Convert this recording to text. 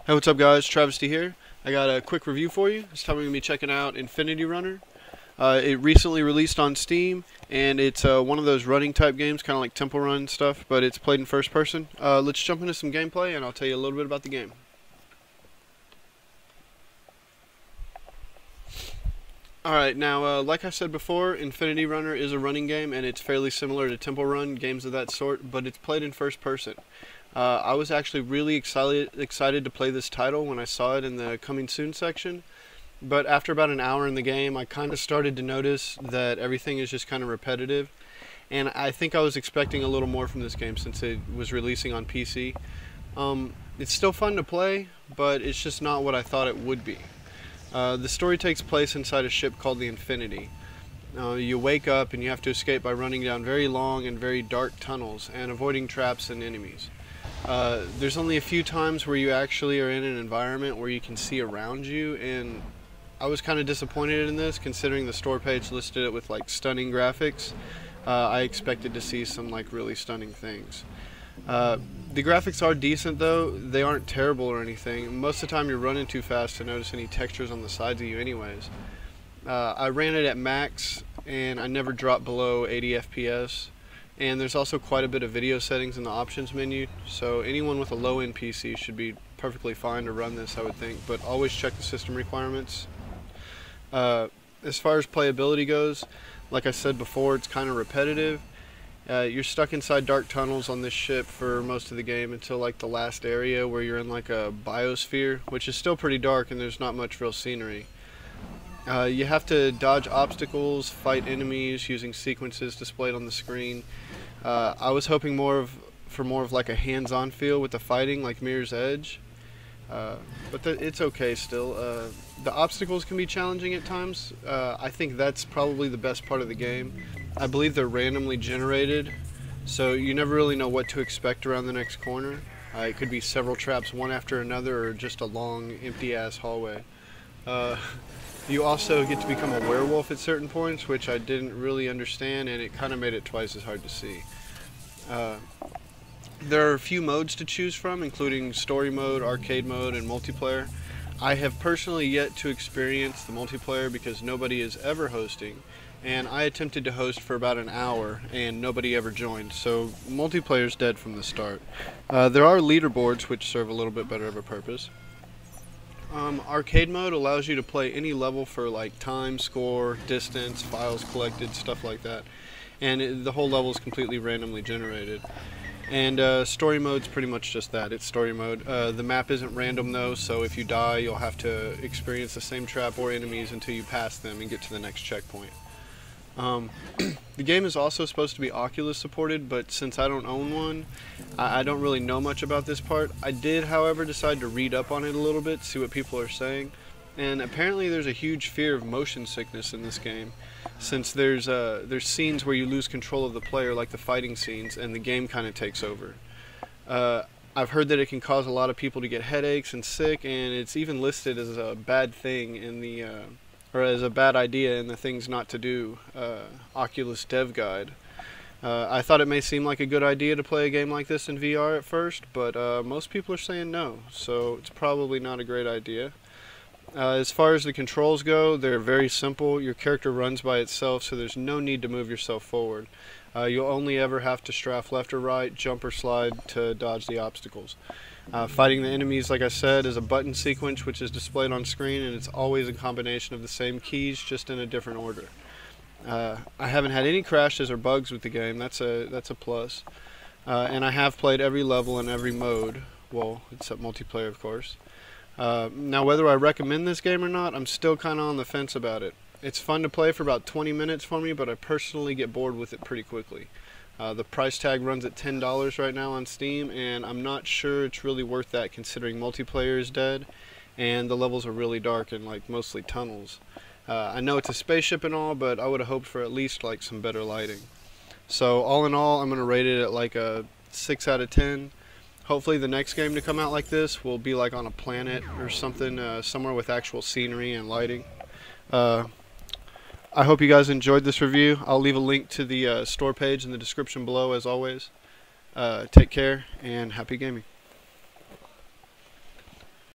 Hey, what's up guys? Travesty here. I got a quick review for you. This time we're going to be checking out Infinity Runner. It recently released on Steam, and it's one of those running type games, kind of like Temple Run stuff, but it's played in first person. Let's jump into some gameplay and I'll tell you a little bit about the game. Alright, now like I said before, Infinity Runner is a running game and it's fairly similar to Temple Run, games of that sort, but it's played in first person. I was actually really excited to play this title when I saw it in the coming soon section, but after about an hour in the game I kind of started to notice that everything is just kind of repetitive, and I think I was expecting a little more from this game since it was releasing on PC. It's still fun to play, but it's just not what I thought it would be. The story takes place inside a ship called the Infinity. You wake up and you have to escape by running down very long and very dark tunnels and avoiding traps and enemies. There's only a few times where you actually are in an environment where you can see around you, and I was kind of disappointed in this considering the store page listed it with like stunning graphics. I expected to see some like really stunning things. The graphics are decent though, they aren't terrible or anything. Most of the time you're running too fast to notice any textures on the sides of you anyways. I ran it at max and I never dropped below 80 FPS. And there's also quite a bit of video settings in the options menu, so anyone with a low-end PC should be perfectly fine to run this, I would think, but always check the system requirements. As far as playability goes, like I said before, it's kind of repetitive. You're stuck inside dark tunnels on this ship for most of the game until like the last area where you're in like a biosphere, which is still pretty dark and there's not much real scenery. You have to dodge obstacles, fight enemies using sequences displayed on the screen. I was hoping for more of like a hands-on feel with the fighting, like Mirror's Edge, but it's okay still. The obstacles can be challenging at times. I think that's probably the best part of the game. I believe they're randomly generated, so you never really know what to expect around the next corner. It could be several traps one after another, or just a long empty-ass hallway. You also get to become a werewolf at certain points, which I didn't really understand, and it kind of made it twice as hard to see. There are a few modes to choose from, including story mode, arcade mode, and multiplayer. I have personally yet to experience the multiplayer because nobody is ever hosting, and I attempted to host for about an hour and nobody ever joined, so multiplayer's dead from the start. There are leaderboards which serve a little bit better of a purpose. Arcade mode allows you to play any level for like time, score, distance, files collected, stuff like that, and the whole level is completely randomly generated. And story mode's pretty much just that, it's story mode. The map isn't random though, so if you die you'll have to experience the same trap or enemies until you pass them and get to the next checkpoint. The game is also supposed to be Oculus supported, but since I don't own one, I don't really know much about this part. I did, however, decide to read up on it a little bit, see what people are saying, and apparently there's a huge fear of motion sickness in this game, since there's scenes where you lose control of the player, like the fighting scenes, and the game kind of takes over. I've heard that it can cause a lot of people to get headaches and sick, and it's even listed as a bad thing in the or as a bad idea in the things not to do Oculus dev guide. I thought it may seem like a good idea to play a game like this in VR at first, but most people are saying no, so it's probably not a great idea. As far as the controls go, they're very simple. Your character runs by itself, so there's no need to move yourself forward. You'll only ever have to strafe left or right, jump or slide to dodge the obstacles. Fighting the enemies, like I said, is a button sequence which is displayed on screen, and it's always a combination of the same keys, just in a different order. I haven't had any crashes or bugs with the game, that's a plus. And I have played every level in every mode, well, except multiplayer of course. Now whether I recommend this game or not, I'm still kind of on the fence about it. It's fun to play for about 20 minutes for me, but I personally get bored with it pretty quickly. The price tag runs at $10 right now on Steam, and I'm not sure it's really worth that considering multiplayer is dead and the levels are really dark and like mostly tunnels. I know it's a spaceship and all, but I would have hoped for at least like some better lighting. So all in all, I'm going to rate it at like a 6 out of 10. Hopefully the next game to come out like this will be like on a planet or something, somewhere with actual scenery and lighting. I hope you guys enjoyed this review. I'll leave a link to the store page in the description below as always. Take care and happy gaming.